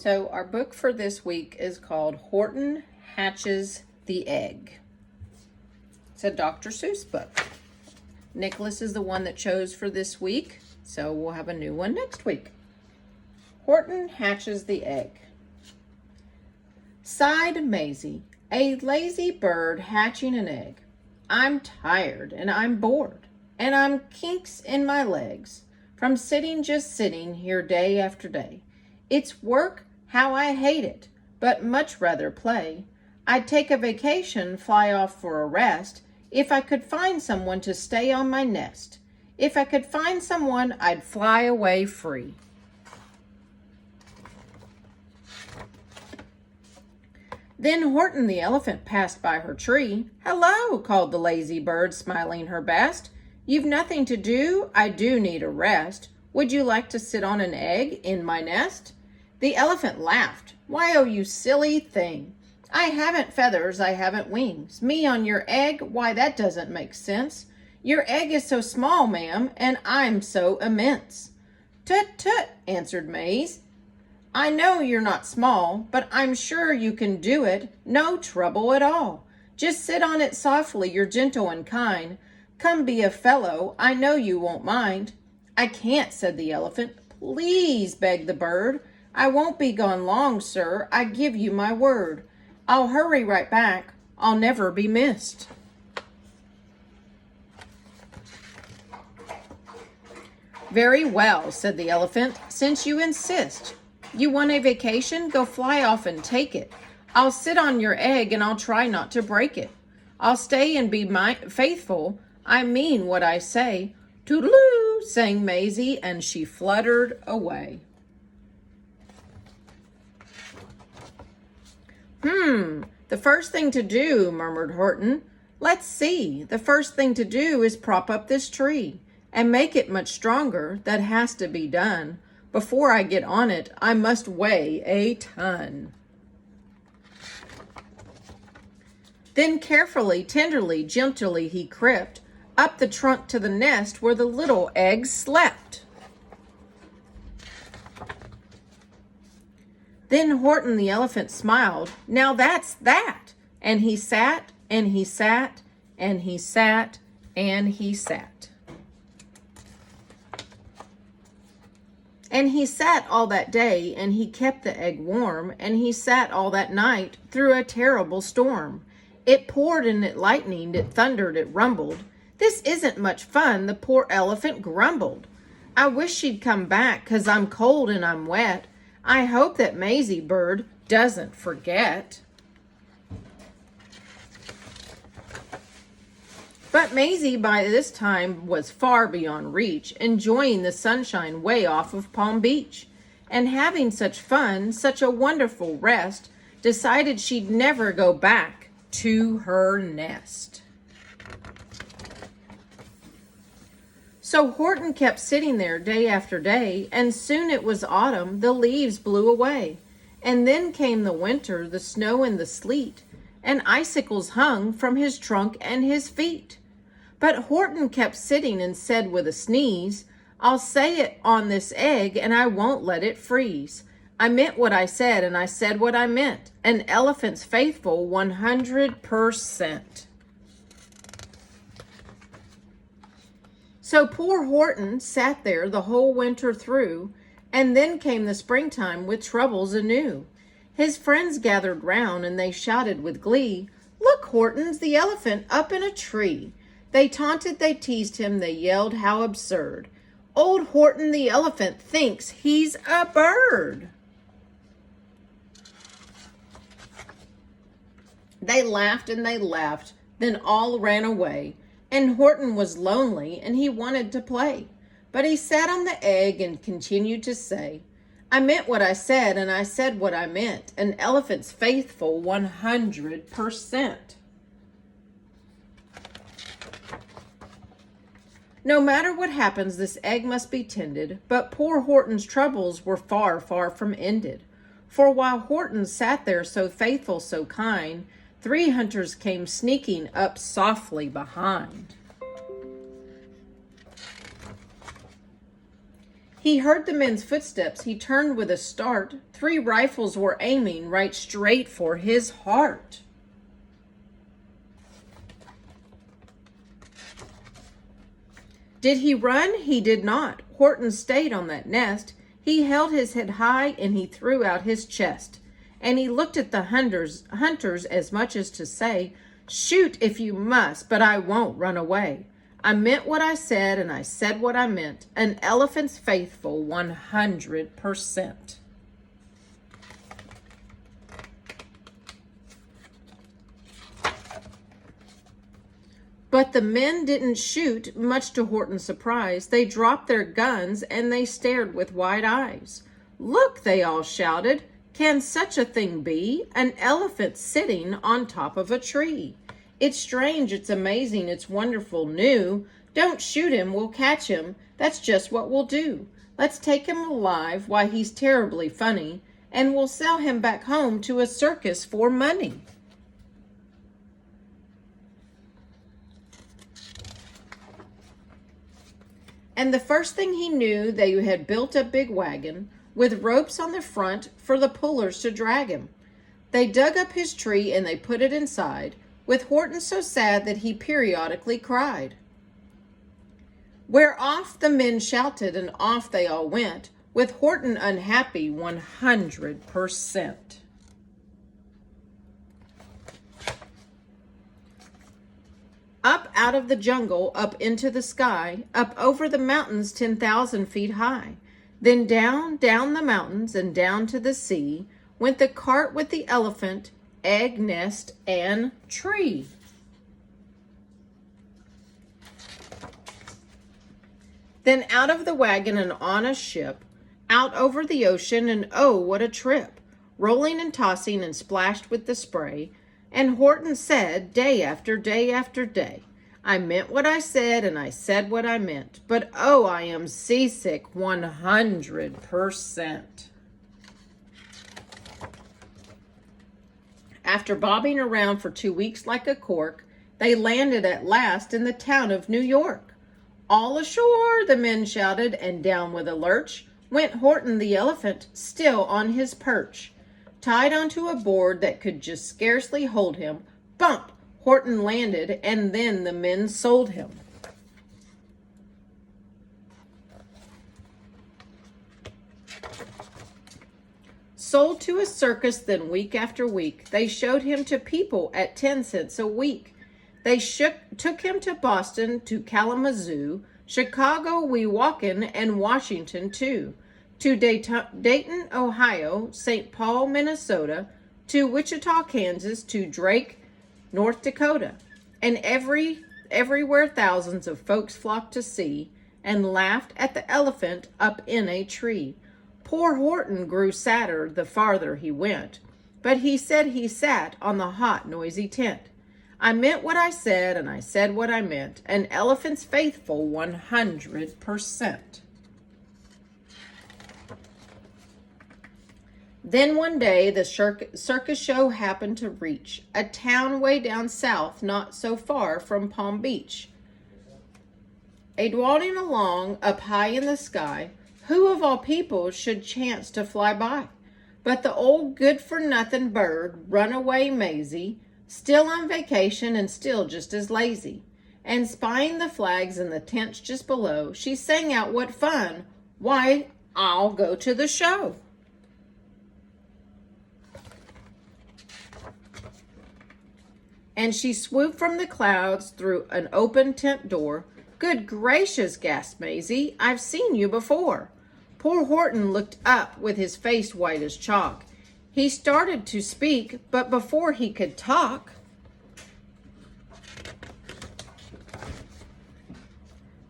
So our book for this week is called Horton Hatches the Egg. It's a Dr. Seuss book. Nicholas is the one that chose for this week, so we'll have a new one next week. Horton Hatches the Egg. Sighed Maisie, a lazy bird hatching an egg. I'm tired and I'm bored, and I'm kinks in my legs from just sitting here day after day. It's work, how I hate it, but much rather play. I'd take a vacation, fly off for a rest, if I could find someone to stay on my nest. If I could find someone, I'd fly away free. Then Horton the elephant passed by her tree. Hello, called the lazy bird, smiling her best. You've nothing to do? I do need a rest. Would you like to sit on an egg in my nest? The elephant laughed. Why, oh, you silly thing. I haven't feathers, I haven't wings. Me on your egg? Why, that doesn't make sense. Your egg is so small, ma'am, and I'm so immense. Tut, tut, answered Maze. I know you're not small, but I'm sure you can do it. No trouble at all. Just sit on it softly, you're gentle and kind. Come be a fellow, I know you won't mind. I can't, said the elephant. Please, begged the bird. I won't be gone long, sir, I give you my word. I'll hurry right back. I'll never be missed. Very well, said the elephant, since you insist. You want a vacation? Go fly off and take it. I'll sit on your egg and I'll try not to break it. I'll stay and be faithful. I mean what I say. Toodaloo, sang Maisie, and she fluttered away. The first thing to do, murmured Horton. Let's see. The first thing to do is prop up this tree and make it much stronger. That has to be done. Before I get on it, I must weigh a ton. Then carefully, tenderly, gently he crept up the trunk to the nest where the little eggs slept. Then Horton the elephant smiled. Now that's that. And he sat, and he sat, and he sat, and he sat. And he sat all that day, and he kept the egg warm, and he sat all that night through a terrible storm. It poured and it lightened, it thundered, it rumbled. This isn't much fun, the poor elephant grumbled. I wish she'd come back, 'cause I'm cold and I'm wet. I hope that Maisie bird doesn't forget. But Maisie by this time was far beyond reach, enjoying the sunshine way off of Palm Beach. And having such fun, such a wonderful rest, decided she'd never go back to her nest. So Horton kept sitting there day after day, and soon it was autumn, the leaves blew away. And then came the winter, the snow and the sleet, and icicles hung from his trunk and his feet. But Horton kept sitting and said with a sneeze, I'll say it on this egg and I won't let it freeze. I meant what I said and I said what I meant. An elephant's faithful 100%. So poor Horton sat there the whole winter through, and then came the springtime with troubles anew. His friends gathered round and they shouted with glee, Look, Horton's the elephant up in a tree. They taunted, they teased him, they yelled, how absurd. Old Horton the elephant thinks he's a bird. They laughed and they laughed, then all ran away. And Horton was lonely and he wanted to play. But he sat on the egg and continued to say, I meant what I said and I said what I meant. An elephant's faithful 100%. No matter what happens, this egg must be tended, but poor Horton's troubles were far, far from ended. For while Horton sat there so faithful, so kind, 3 hunters came sneaking up softly behind. He heard the men's footsteps. He turned with a start. 3 rifles were aiming right straight for his heart. Did he run? He did not. Horton stayed on that nest. He held his head high and he threw out his chest. And he looked at the hunters as much as to say, "Shoot if you must, but I won't run away. I meant what I said and I said what I meant. An elephant's faithful 100%. But the men didn't shoot, much to Horton's surprise. They dropped their guns and they stared with wide eyes. "Look," they all shouted, "can such a thing be? An elephant sitting on top of a tree. It's strange, it's amazing, it's wonderful, new. Don't shoot him, we'll catch him. That's just what we'll do. Let's take him alive, why he's terribly funny, and we'll sell him back home to a circus for money." And the first thing he knew, they had built a big wagon with ropes on the front for the pullers to drag him. They dug up his tree and they put it inside, with Horton so sad that he periodically cried. "We're off," the men shouted, and off they all went, with Horton unhappy 100%. Up out of the jungle, up into the sky, up over the mountains 10,000 feet high. Then down, down the mountains and down to the sea went the cart with the elephant, egg, nest, and tree. Then out of the wagon and on a ship, out over the ocean, and oh, what a trip! Rolling and tossing and splashed with the spray. And Horton said, day after day after day, "I meant what I said and I said what I meant, but oh, I am seasick 100%. After bobbing around for 2 weeks like a cork, they landed at last in the town of New York. "All ashore," the men shouted, and down with a lurch went Horton the elephant, still on his perch. Tied onto a board that could just scarcely hold him, bump, Horton landed, and then the men sold him. Sold to a circus, then week after week, they showed him to people at 10 cents a week. They took him to Boston, to Kalamazoo, Chicago, Weehawken, and Washington too. To Dayton, Ohio, St. Paul, Minnesota, to Wichita, Kansas, to Drake, North Dakota. And everywhere thousands of folks flocked to see and laughed at the elephant up in a tree. Poor Horton grew sadder the farther he went, but he said he sat on the hot, noisy tent. "I meant what I said and I said what I meant, an elephant's faithful 100%. Then one day the circus show happened to reach a town way down south, not so far from Palm Beach. Dawdling along up high in the sky, who of all people should chance to fly by but the old good-for-nothing bird, Runaway Maisie, still on vacation and still just as lazy. And spying the flags in the tents just below, she sang out, "What fun! Why, I'll go to the show." And she swooped from the clouds through an open tent door. "Good gracious," gasped Maisie, "I've seen you before." Poor Horton looked up with his face white as chalk. He started to speak, but before he could talk,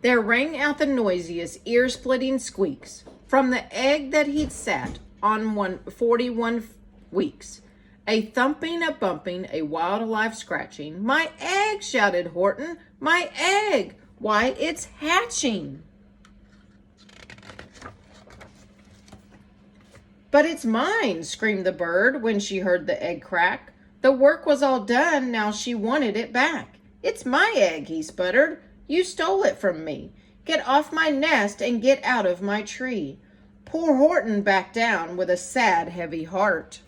there rang out the noisiest, ear-splitting squeaks from the egg that he'd sat on 41 weeks. A thumping, a bumping, a wild-alive scratching. "My egg!" shouted Horton. "My egg! Why, it's hatching!" "But it's mine!" screamed the bird when she heard the egg crack. The work was all done, now she wanted it back. "It's my egg," he sputtered. "You stole it from me. Get off my nest and get out of my tree. Poor Horton backed down with a sad, heavy heart.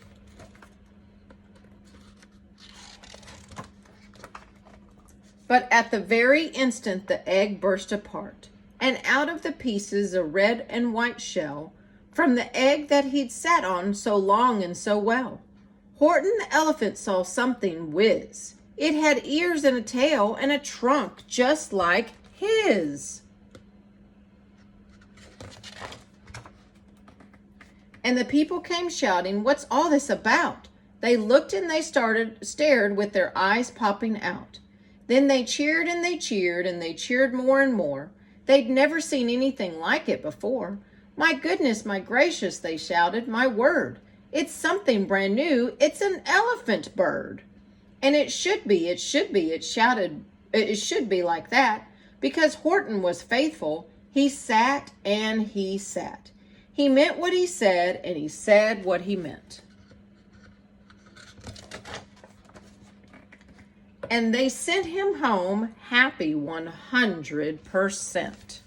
But at the very instant the egg burst apart, and out of the pieces a red and white shell, from the egg that he'd sat on so long and so well. Horton the elephant saw something whiz. It had ears and a tail and a trunk just like his. And the people came shouting, "What's all this about?" They looked and they stared with their eyes popping out. Then they cheered and they cheered and they cheered more and more. They'd never seen anything like it before. "My goodness, my gracious," they shouted, "my word. It's something brand new. It's an elephant bird." And it should be, it should be like that, because Horton was faithful. He sat and he sat. He meant what he said, and he said what he meant. And they sent him home happy 100%.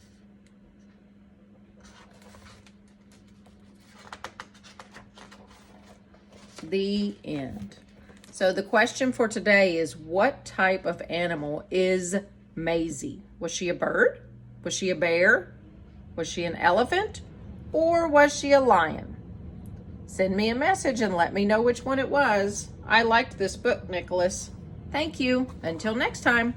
The end. So the question for today is, what type of animal is Maisie? Was she a bird? Was she a bear? Was she an elephant? Or was she a lion? Send me a message and let me know which one it was. I liked this book, Nicholas. Thank you. Until next time.